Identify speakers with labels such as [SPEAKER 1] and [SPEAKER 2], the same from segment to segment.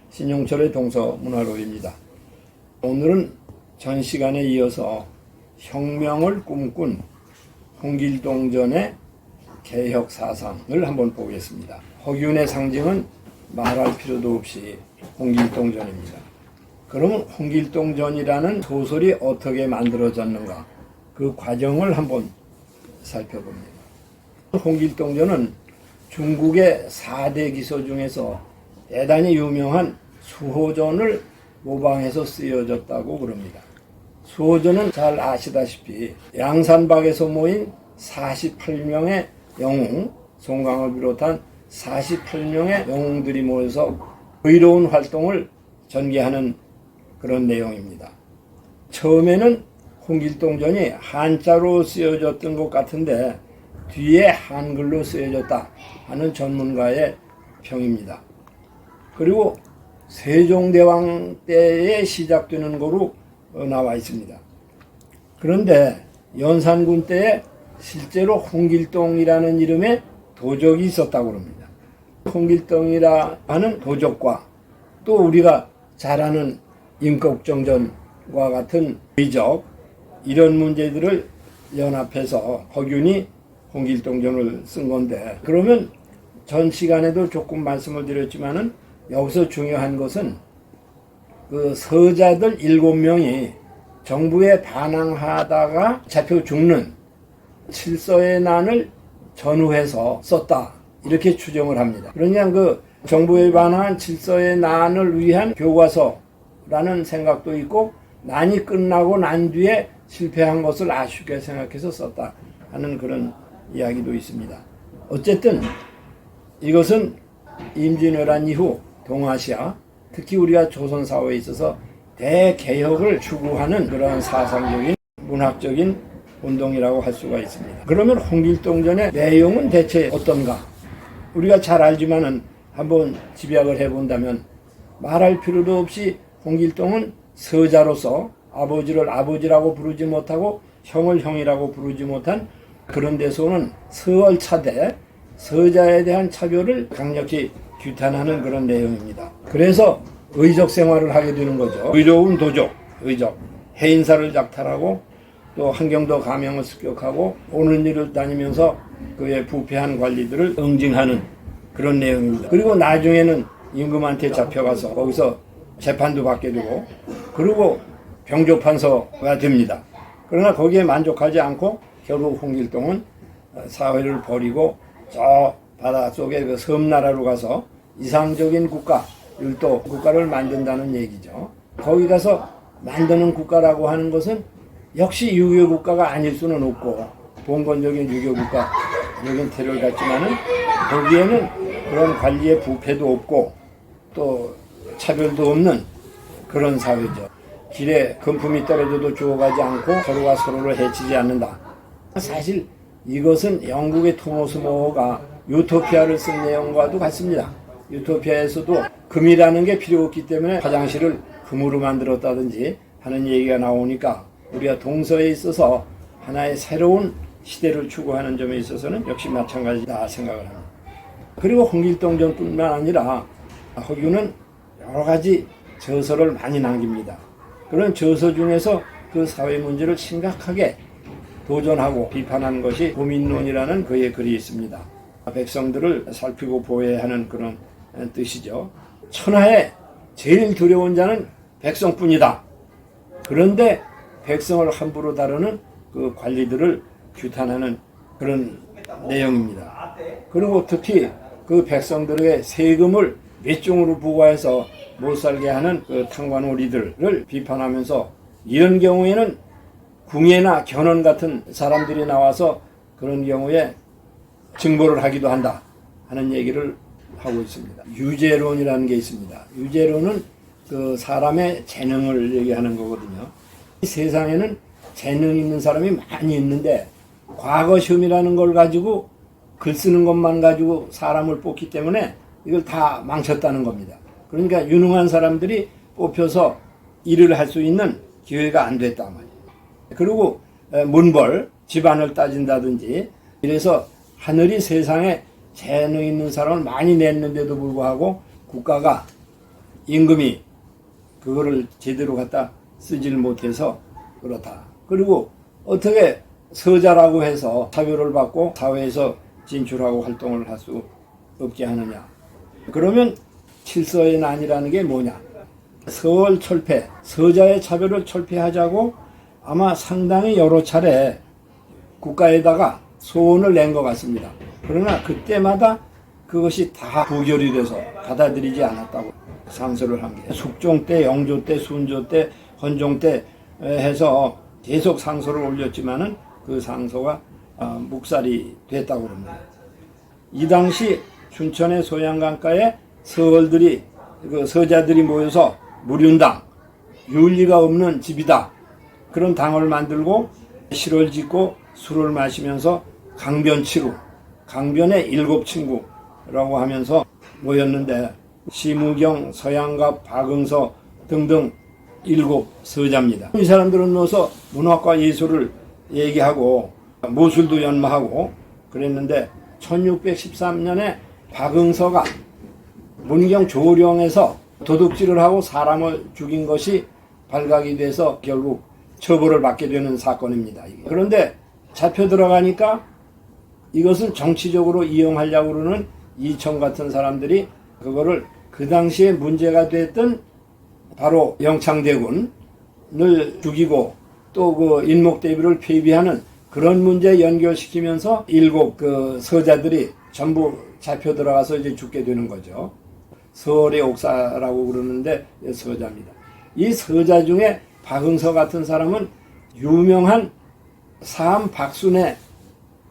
[SPEAKER 1] 신용철의 동서문화로입니다. 오늘은 전 시간에 이어서 혁명을 꿈꾼 홍길동전의 개혁 사상을 한번 보겠습니다. 허균의 상징은 말할 필요도 없이 홍길동전입니다. 그러면 홍길동전이라는 소설이 어떻게 만들어졌는가, 그 과정을 한번 살펴봅니다. 홍길동전은 중국의 4대 기서 중에서 대단히 유명한 수호전을 모방해서 쓰여졌다고 그럽니다. 수호전은 잘 아시다시피 양산박에서 모인 48명의 영웅, 송강을 비롯한 48명의 영웅들이 모여서 의로운 활동을 전개하는 그런 내용입니다. 처음에는 홍길동전이 한자로 쓰여졌던 것 같은데 뒤에 한글로 쓰여졌다 하는 전문가의 평입니다. 그리고 세종대왕 때에 시작되는 거로 나와 있습니다. 그런데 연산군 때에 실제로 홍길동이라는 이름의 도적이 있었다고 합니다. 홍길동이라 하는 도적과 또 우리가 잘 아는 임꺽정전과 같은 의적, 이런 문제들을 연합해서 허균이 홍길동전을 쓴 건데, 그러면 전 시간에도 조금 말씀을 드렸지만은 여기서 중요한 것은 그 서자들 7명이 정부에 반항하다가 잡혀 죽는 칠서의 난을 전후해서 썼다, 이렇게 추정을 합니다. 그러니까 그 정부에 반항한 칠서의 난을 위한 교과서라는 생각도 있고, 난이 끝나고 난 뒤에 실패한 것을 아쉽게 생각해서 썼다 하는 그런 이야기도 있습니다. 어쨌든 이것은 임진왜란 이후 동아시아, 특히 우리가 조선 사회에 있어서 대개혁을 추구하는 그런 사상적인 문학적인 운동이라고 할 수가 있습니다. 그러면 홍길동전의 내용은 대체 어떤가? 우리가 잘 알지만은 한번 집약을 해본다면 말할 필요도 없이 홍길동은 서자로서 아버지를 아버지라고 부르지 못하고 형을 형이라고 부르지 못한 그런 데서는 서얼차대, 서자에 대한 차별을 강력히 규탄하는 그런 내용입니다. 그래서 의적 생활을 하게 되는 거죠. 의로운 도적, 의적, 해인사를 작탈하고 또 한경도 가명을 습격하고 오는 일을 다니면서 그의 부패한 관리들을 응징하는 그런 내용입니다. 그리고 나중에는 임금한테 잡혀가서 거기서 재판도 받게 되고, 그리고 병조판서가 됩니다. 그러나 거기에 만족하지 않고 결국 홍길동은 사회를 버리고 저 바닷속에 그 섬나라로 가서 이상적인 국가, 율도 국가를 만든다는 얘기죠. 거기 가서 만드는 국가라고 하는 것은 역시 유교 국가가 아닐 수는 없고, 봉건적인 유교 국가, 여긴 태를 같지만은 거기에는 그런 관리의 부패도 없고 또 차별도 없는 그런 사회죠. 길에 금품이 떨어져도 주워가지 않고 서로가 서로를 해치지 않는다. 사실 이것은 영국의 토머스 모어가 유토피아를 쓴 내용과도 같습니다. 유토피아에서도 금이라는 게 필요 없기 때문에 화장실을 금으로 만들었다든지 하는 얘기가 나오니까 우리가 동서에 있어서 하나의 새로운 시대를 추구하는 점에 있어서는 역시 마찬가지다 생각을 합니다. 그리고 홍길동전뿐만 아니라 허균은 여러 가지 저서를 많이 남깁니다. 그런 저서 중에서 그 사회 문제를 심각하게 도전하고 비판한 것이 고민론이라는 그의 글이 있습니다. 백성들을 살피고 보호해야 하는 그런 뜻이죠. 천하에 제일 두려운 자는 백성뿐이다. 그런데 백성을 함부로 다루는 그 관리들을 규탄하는 그런 내용입니다. 그리고 특히 그 백성들에게 세금을 몇 종으로 부과해서 못 살게 하는 그 탕관오리들을 비판하면서 이런 경우에는 궁예나 견훤 같은 사람들이 나와서 그런 경우에 증보를 하기도 한다 하는 얘기를 하고 있습니다. 유재론이라는 게 있습니다. 유재론은 그 사람의 재능을 얘기하는 거거든요. 이 세상에는 재능 있는 사람이 많이 있는데 과거 시험이라는 걸 가지고 글 쓰는 것만 가지고 사람을 뽑기 때문에 이걸 다 망쳤다는 겁니다. 그러니까 유능한 사람들이 뽑혀서 일을 할 수 있는 기회가 안 됐단 말이에요. 그리고 문벌, 집안을 따진다든지 이래서 하늘이 세상에 재능 있는 사람을 많이 냈는데도 불구하고 국가가 임금이 그거를 제대로 갖다 쓰질 못해서 그렇다. 그리고 어떻게 서자라고 해서 차별을 받고 사회에서 진출하고 활동을 할 수 없게 하느냐. 그러면 칠서의 난이라는 게 뭐냐. 서월 철폐, 서자의 차별을 철폐하자고 아마 상당히 여러 차례 국가에다가 소원을 낸 것 같습니다. 그러나 그때마다 그것이 다 부결이 돼서 받아들이지 않았다고 상소를 한 게, 숙종 때, 영조 때, 순조 때, 헌종 때 해서 계속 상소를 올렸지만은 그 상소가 묵살이 됐다고 합니다. 이 당시 춘천의 소양강가에 서얼들이, 그 서자들이 모여서 무륜당, 윤리가 없는 집이다, 그런 당을 만들고 실을 짓고 술을 마시면서 강변치루, 강변의 일곱 친구라고 하면서 모였는데, 시무경, 서양갑, 박응서 등등 일곱 서자입니다. 이 사람들은 모여서 문학과 예술을 얘기하고 모술도 연마하고 그랬는데, 1613년에 박응서가 문경 조령에서 도둑질을 하고 사람을 죽인 것이 발각이 돼서 결국 처벌을 받게 되는 사건입니다. 그런데 잡혀 들어가니까 이것을 정치적으로 이용하려고 그러는 이청 같은 사람들이 그거를 그 당시에 문제가 됐던 바로 영창대군을 죽이고 또 그 인목대비를 폐비하는 그런 문제에 연결시키면서 일곱 그 서자들이 전부 잡혀 들어가서 이제 죽게 되는 거죠. 서울의 옥사라고 그러는데 서자입니다. 이 서자 중에 박응서 같은 사람은 유명한 사암 박순의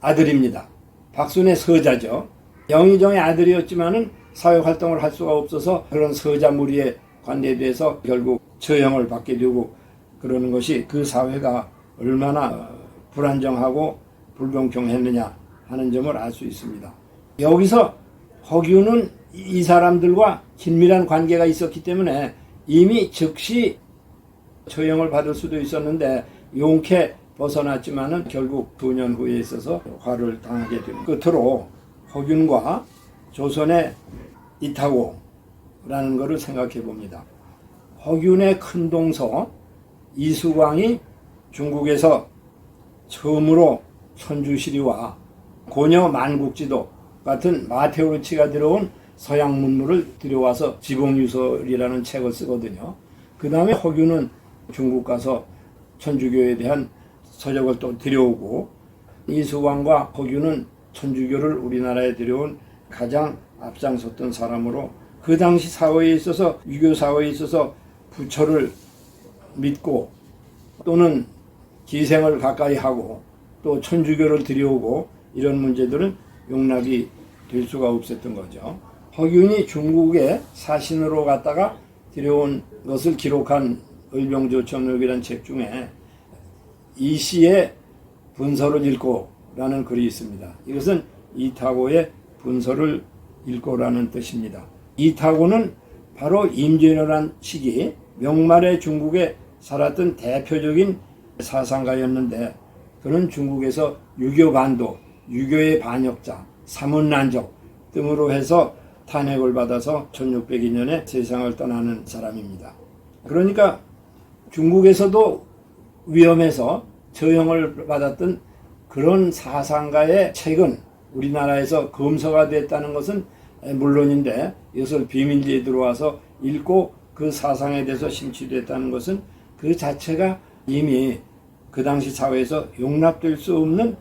[SPEAKER 1] 아들입니다. 박순의 서자죠. 영의정의 아들이었지만은 사회활동을 할 수가 없어서 그런 서자 무리에 관대돼서 결국 처형을 받게 되고 그러는 것이 그 사회가 얼마나 불안정하고 불공평했느냐 하는 점을 알 수 있습니다. 여기서 허균은 이 사람들과 긴밀한 관계가 있었기 때문에 이미 즉시 처형을 받을 수도 있었는데 용케 벗어났지만은 결국 2년 후에 있어서 화를 당하게 됩니다. 끝으로 허균과 조선의 이타고라는 것을 생각해 봅니다. 허균의 큰 동서 이수광이 중국에서 처음으로 천주시리와 고려 만국지도 같은 마테오르치가 들어온 서양 문물을 들여와서 지봉유설이라는 책을 쓰거든요. 그 다음에 허균은 중국 가서 천주교에 대한 서적을 또 들여오고, 이수광과 허균은 천주교를 우리나라에 들여온 가장 앞장섰던 사람으로 그 당시 사회에 있어서, 유교 사회에 있어서 부처를 믿고 또는 기생을 가까이 하고 또 천주교를 들여오고 이런 문제들은 용납이 될 수가 없었던 거죠. 허균이 중국의 사신으로 갔다가 들여온 것을 기록한 을병조청록이라는 책 중에 이시의 분서를 읽고라는 글이 있습니다. 이것은 이타고의 분서를 읽고라는 뜻입니다. 이타고는 바로 임진왜란 시기 명말의 중국에 살았던 대표적인 사상가였는데, 그는 중국에서 유교 반도, 유교의 반역자, 사문난적 등으로 해서 탄핵을 받아서 1602년에 세상을 떠나는 사람입니다. 그러니까 중국에서도 위험해서 처형을 받았던 그런 사상가의 책은 우리나라에서 검서가 됐다는 것은 물론인데, 이것을 비밀리에 들어와서 읽고 그 사상에 대해서 심취됐다는 것은 그 자체가 이미 그 당시 사회에서 용납될 수 없는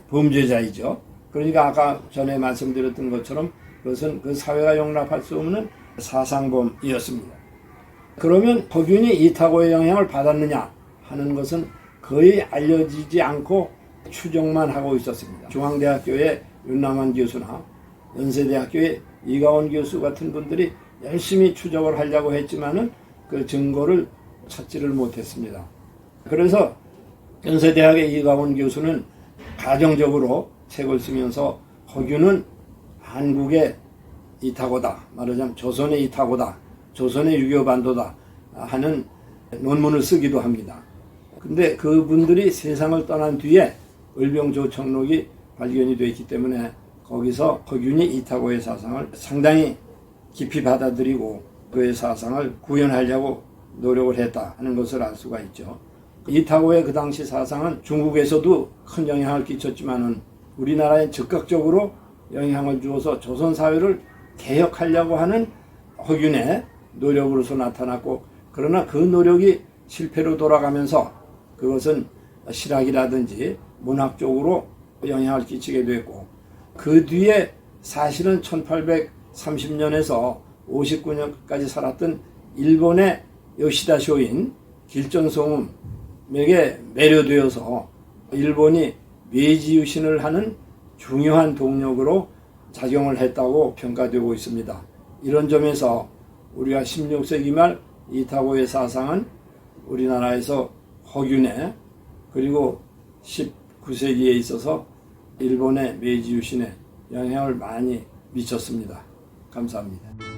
[SPEAKER 1] 범죄자이죠. 그러니까 아까 전에 말씀드렸던 것처럼 그것은 그 사회가 용납할 수 없는 사상범이었습니다. 그러면 허균이 이타고의 영향을 받았느냐 하는 것은 거의 알려지지 않고 추정만 하고 있었습니다. 중앙대학교의 윤남환 교수나 연세대학교의 이가원 교수 같은 분들이 열심히 추적을 하려고 했지만은 그 증거를 찾지를 못했습니다. 그래서 연세대학의 이가원 교수는 가정적으로 책을 쓰면서 허균은 한국의 이타고다, 말하자면 조선의 이타고다, 조선의 유교반도다 하는 논문을 쓰기도 합니다. 근데 그분들이 세상을 떠난 뒤에 을병조청록이 발견이 되었기 때문에 거기서 허균이 이타고의 사상을 상당히 깊이 받아들이고 그의 사상을 구현하려고 노력을 했다 하는 것을 알 수가 있죠. 이타고의 그 당시 사상은 중국에서도 큰 영향을 끼쳤지만은 우리나라에 즉각적으로 영향을 주어서 조선 사회를 개혁하려고 하는 허균의 노력으로서 나타났고, 그러나 그 노력이 실패로 돌아가면서 그것은 실학이라든지 문학 쪽으로 영향을 끼치게 됐고, 그 뒤에 사실은 1830년에서 59년까지 살았던 일본의 요시다 쇼인 길전소음에게 매료되어서 일본이 메이지 유신을 하는 중요한 동력으로 작용을 했다고 평가되고 있습니다. 이런 점에서 우리가 16세기 말 이타고의 사상은 우리나라에서 허균의, 그리고 19세기에 있어서 일본의 메이지 유신에 영향을 많이 미쳤습니다. 감사합니다.